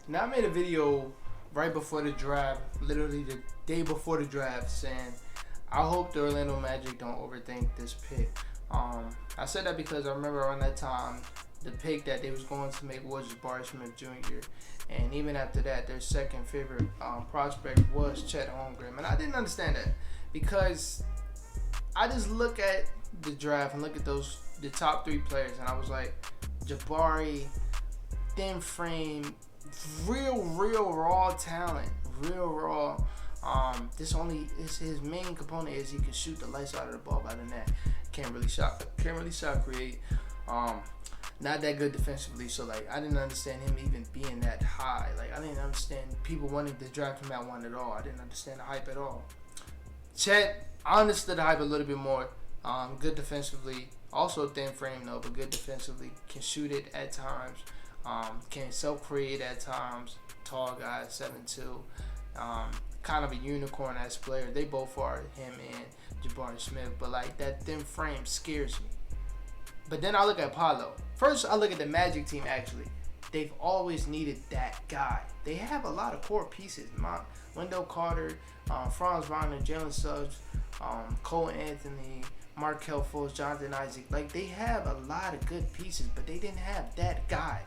Now I made a video right before the draft, literally the day before the draft, saying I hope the Orlando Magic don't overthink this pick. I said that because I remember around that time the pick that they was going to make was Jabari Smith Jr. And even after that, their second favorite prospect was Chet Holmgren. And I didn't understand that because I just look at the draft and look at the top three players, and I was like, Jabari, thin frame, real raw talent, real raw. This only is his main component is he can shoot the lights out of the ball by the net. Can't really shot create. Not that good defensively. So like I didn't understand him even being that high. Like I didn't understand people wanting to draft him at one at all. I didn't understand the hype at all. Chet, I understood the hype a little bit more. Good defensively, also thin frame though, but good defensively. Can shoot it at times. Can self-create at times. Tall guy, 7'2". Kind of a unicorn as player. They both are, him and Jabari Smith. But like that thin frame scares me. But then I look at Paolo. First, I look at the Magic team. Actually, they've always needed that guy. They have a lot of core pieces. Wendell Carter, Franz Wagner, Jalen Suggs, Cole Anthony, Markelle Fultz, Jonathan Isaac. Like they have a lot of good pieces, but they didn't have that guy.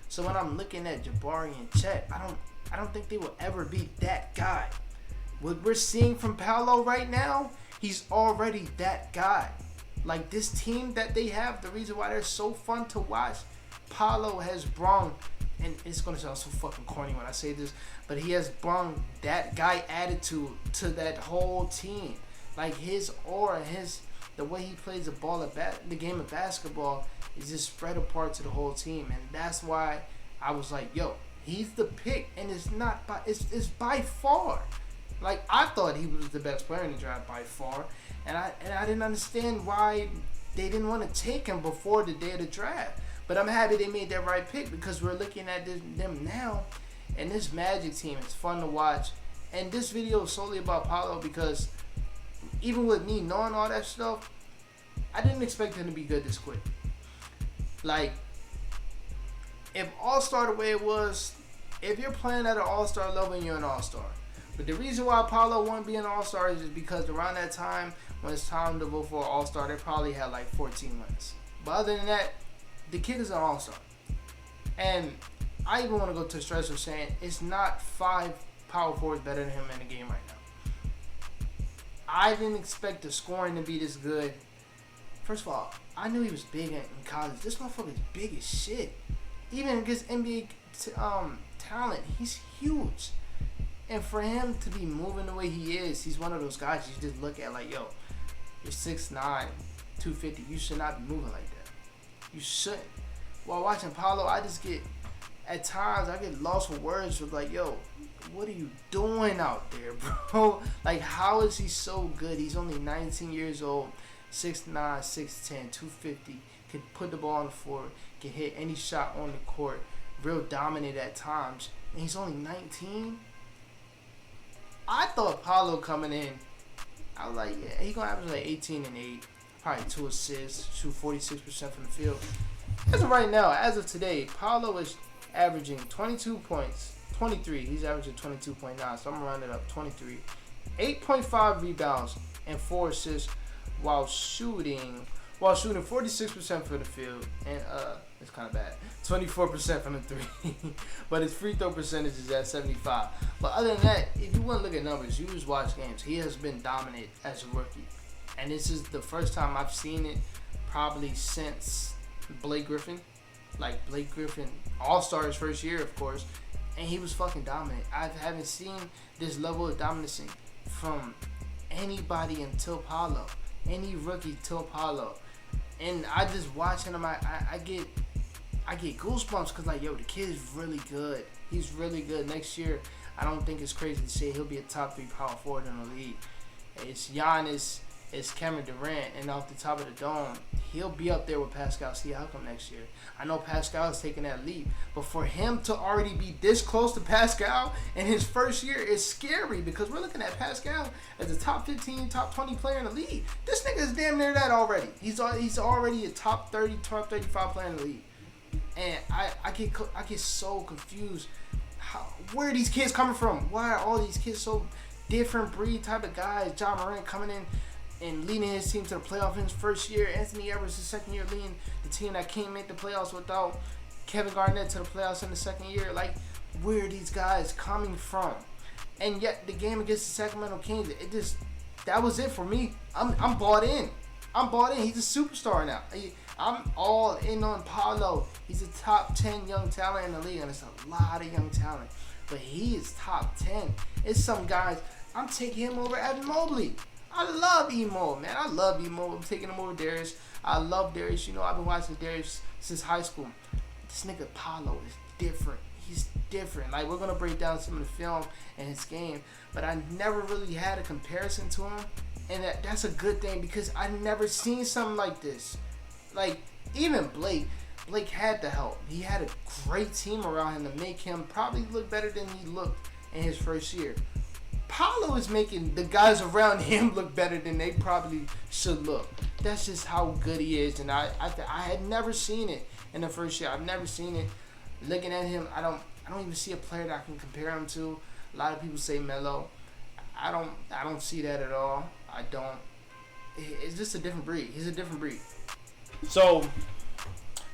So when I'm looking at Jabari and Chet, I don't think they will ever be that guy. What we're seeing from Paolo right now, he's already that guy. Like this team that they have, the reason why they're so fun to watch, Paolo has brought, and it's gonna sound so fucking corny when I say this, but he has brought that guy attitude to that whole team. Like his aura, the way he plays the game of basketball is just spread apart to the whole team, and that's why I was like, yo, he's the pick, and it's by far. Like I thought he was the best player in the draft by far, and I didn't understand why they didn't want to take him before the day of the draft. But I'm happy they made that right pick because we're looking at them now, and this Magic team is fun to watch. And this video is solely about Paolo because even with me knowing all that stuff, I didn't expect him to be good this quick. Like, if All-Star the way it was, if you're playing at an All-Star level, you're an All-Star. But the reason why Paolo won't be an All-Star is just because around that time, when it's time to vote for an All-Star, they probably had like 14 wins. But other than that, the kid is an All-Star. And I even want to go to the stretch of saying it's not 5 power forwards better than him in the game right now. I didn't expect the scoring to be this good. First of all, I knew he was big in college. This motherfucker's big as shit. Even against NBA talent, he's huge. And for him to be moving the way he is, he's one of those guys you just look at like, yo, you're 6'9", 250. You should not be moving like that. You shouldn't. While watching Paolo, at times, I get lost for words with like, yo, what are you doing out there, bro? Like, how is he so good? He's only 19 years old, 6'9", 6'10", 250. Can put the ball on the floor, can hit any shot on the court, real dominant at times. And he's only 19. I thought Paolo coming in, I was like, yeah, he's going to average like 18 and 8, probably 2 assists, shoot 46% from the field. As of right now, as of today, Paolo is averaging 22 points, 23. He's averaging 22.9, so I'm going to round it up, 23. 8.5 rebounds and 4 assists while shooting 46% from the field, and it's kind of bad, 24% from the three. But his free throw percentage is at 75. But other than that, if you want to look at numbers, you just watch games. He has been dominant as a rookie, and this is the first time I've seen it probably since Blake Griffin. Like Blake Griffin, All-Star his first year, of course, and he was fucking dominant. I haven't seen this level of dominance from anybody until Paolo. Any rookie till Paolo. And I just watching him, I get goosebumps because like, yo, the kid is really good. He's really good. Next year, I don't think it's crazy to say he'll be a top 3 power forward in the league. It's Giannis, it's Kevin Durant, and off the top of the dome, he'll be up there with Pascal Siakam next year. I know Pascal is taking that leap, but for him to already be this close to Pascal in his first year is scary because we're looking at Pascal as a top 15, top 20 player in the league. This nigga is damn near that already. He's already a top 30, top 35 player in the league. And I get so confused Where are these kids coming from? Why are all these kids so different breed type of guys? John Morant coming in and leading his team to the playoff in his first year. Anthony Edwards his second year leading the team that can't make the playoffs without Kevin Garnett to the playoffs in the second year. Like, where are these guys coming from? And yet the game against the Sacramento Kings, that was it for me. I'm bought in. He's a superstar now. I'm all in on Paolo. He's a top 10 young talent in the league, and it's a lot of young talent. But he is top 10. It's some guys. I'm taking him over Evan Mobley. I love Emo, man. I love Emo. I'm taking him over Darius. I love Darius. You know, I've been watching Darius since high school. This nigga Paolo is different. He's different. Like, we're going to break down some of the film and his game, but I never really had a comparison to him, and that's a good thing because I never seen something like this. Like, even Blake had the help. He had a great team around him to make him probably look better than he looked in his first year. Paolo is making the guys around him look better than they probably should look. That's just how good he is, and I had never seen it in the first year. I've never seen it. Looking at him, I don't even see a player that I can compare him to. A lot of people say Melo. I don't see that at all. I don't. It's just a different breed. He's a different breed. So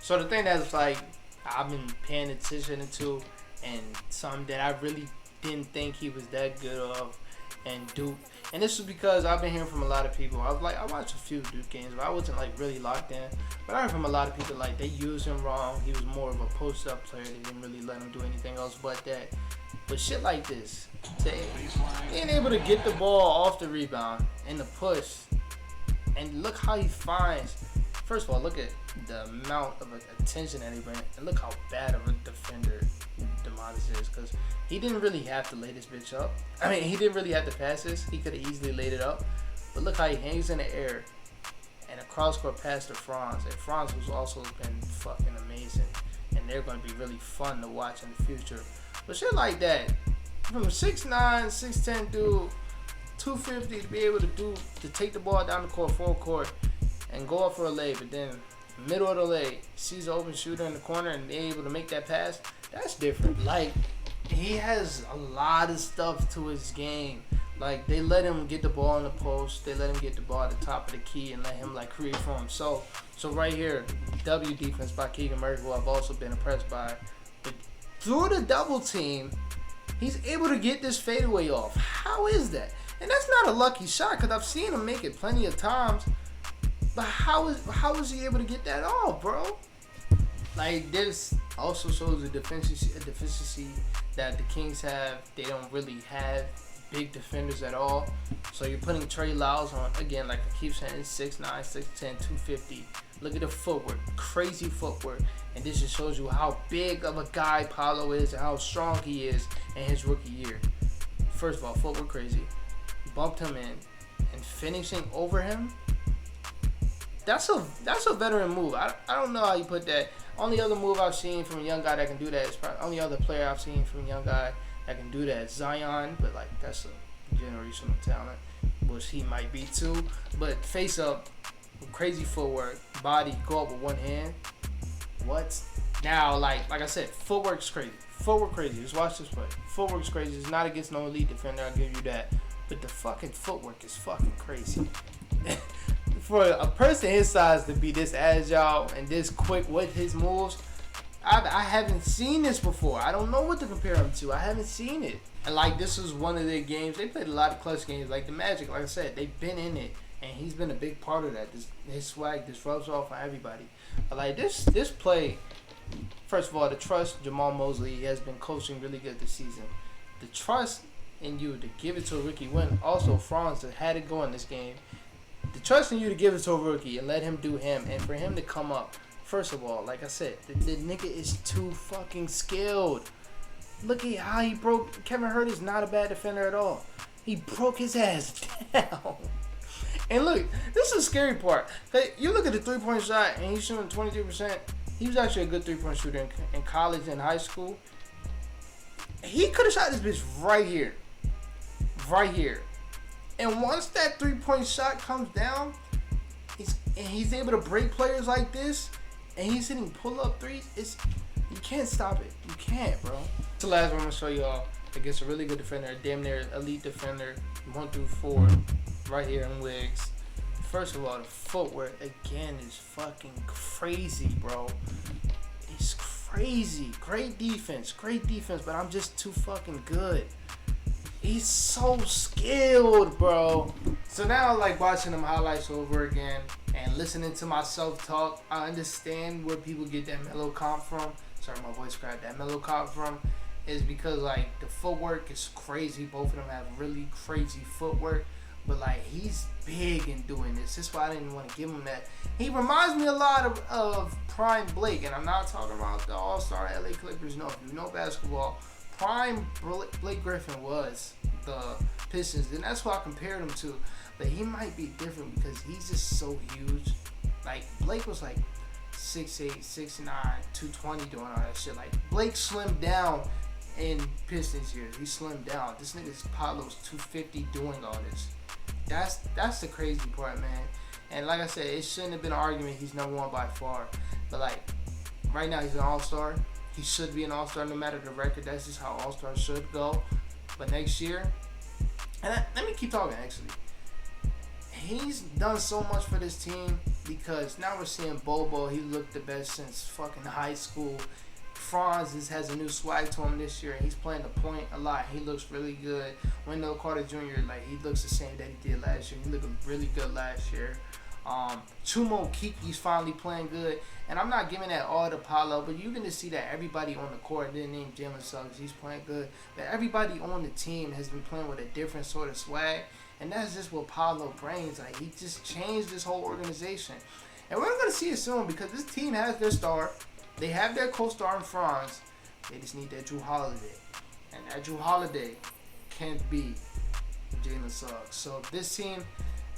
the thing that's like I've been paying attention to, and something that I really didn't think he was that good of, and Duke. And this was because I've been hearing from a lot of people. I watched a few Duke games, but I wasn't like really locked in. But I heard from a lot of people like they used him wrong. He was more of a post-up player. They didn't really let him do anything else but that. But shit like this, being able to get the ball off the rebound and the push, and look how he finds. First of all, look at the amount of attention that he brings, and look how bad of a defender DeMontis is, because he didn't really have to lay this bitch up. I mean, he didn't really have to pass this. He could have easily laid it up. But look how he hangs in the air, and a cross-court pass to Franz. And Franz has also been fucking amazing, and they're going to be really fun to watch in the future. But shit like that, from a 6'9", 6'10" dude, 250 to be able to take the ball down the court, full court, and go up for a lay, but then middle of the lay, sees an open shooter in the corner and they're able to make that pass, that's different. Like, he has a lot of stuff to his game. Like, they let him get the ball in the post, they let him get the ball at the top of the key and let him like create for himself. So right here, W defense by Keegan Murray, who I've also been impressed by. But through the double team, he's able to get this fadeaway off. How is that? And that's not a lucky shot, because I've seen him make it plenty of times. But how is he able to get that off, bro? Like, this also shows a deficiency that the Kings have. They don't really have big defenders at all. So you're putting Trey Lyles on, again, like I keep saying, 6'9", 6'10", 250. Look at the footwork, crazy footwork. And this just shows you how big of a guy Paolo is and how strong he is in his rookie year. First of all, footwork crazy. Bumped him in, and finishing over him. That's a veteran move. I don't know how you put that. Only other move I've seen from a young guy that can do that is probably only other player I've seen from a young guy that can do that is Zion, but like that's a generational talent, which he might be too. But face up, crazy footwork, body, go up with one hand. What? Now, like I said, footwork's crazy. Footwork crazy. Just watch this play. Footwork's crazy. It's not against no elite defender. I'll give you that. But the fucking footwork is fucking crazy. For a person his size to be this agile and this quick with his moves, I haven't seen this before. I don't know what to compare him to. I haven't seen it. And like, this was one of their games. They played a lot of clutch games. Like the Magic, like I said, they've been in it, and he's been a big part of that. His swag, this rubs off on everybody. But like this play, first of all, the trust Jamal Mosley has been coaching really good this season. The trust in you to give it to a rookie win. Also, Franz had it going this game. The trust in you to give it to a rookie and let him do him, and for him to come up. First of all, like I said, the nigga is too fucking skilled. Look at how he broke. Kevin Hurt is not a bad defender at all. He broke his ass down. And look, this is the scary part. You look at the three-point shot, and he's shooting 23%. He was actually a good three-point shooter in college and high school. He could have shot this bitch right here. Right here. And once that three-point shot comes down, he's able to break players like this, and he's hitting pull-up threes. You can't stop it. You can't, bro. The last one I'm gonna show y'all against a really good defender, a damn near elite defender, 1 through 4, right here in Wigs. First of all, the footwork again is fucking crazy, bro. It's crazy. Great defense, but I'm just too fucking good. He's so skilled, bro. So now, like, watching them highlights over again and listening to my self-talk, I understand where people get that mellow comp from. Sorry, my voice cracked. That mellow comp from is because, like, the footwork is crazy. Both of them have really crazy footwork. But, like, he's big in doing this. That's why I didn't want to give him that. He reminds me a lot of Prime Blake. And I'm not talking about the all-star LA Clippers. No, if you know basketball, Prime Blake Griffin was the Pistons. And that's what I compared him to. But he might be different because he's just so huge. Like, Blake was, like, 6'8", 6'9", 220 doing all that shit. Like, Blake slimmed down in Pistons years. He slimmed down. This nigga's Paolo's 250 doing all this. That's the crazy part, man. And like I said, it shouldn't have been an argument. He's number one by far. But like, right now he's an all-star. He should be an all-star no matter the record. That's just how all-stars should go. But next year, and let me keep talking actually. He's done so much for this team because now we're seeing Bobo. He looked the best since fucking high school. Franz has a new swag to him this year. He's playing the point a lot. He looks really good. Wendell Carter Jr., like, he looks the same that he did last year. He looked really good last year. Chumo Kiki's finally playing good. And I'm not giving that all to Paolo, but you're going to see that everybody on the court, didn't name Jalen Suggs, he's playing good. But everybody on the team has been playing with a different sort of swag. And that's just what Paolo brings. Like, he just changed this whole organization. And we're going to see it soon because this team has their star. They have their co-star in Franz. They just need that Drew Holiday. And that Drew Holiday can't be Jalen Suggs. So this team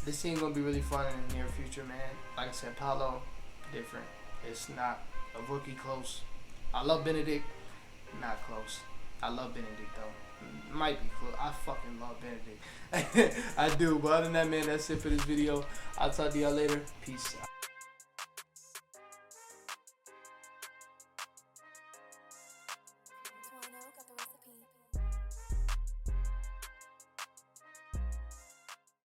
going to be really fun in the near future, man. Like I said, Paolo, different. It's not a rookie close. I love Benedict. Not close. I love Benedict, though. Might be close. I fucking love Benedict. I do. But other than that, man, that's it for this video. I'll talk to y'all later. Peace out.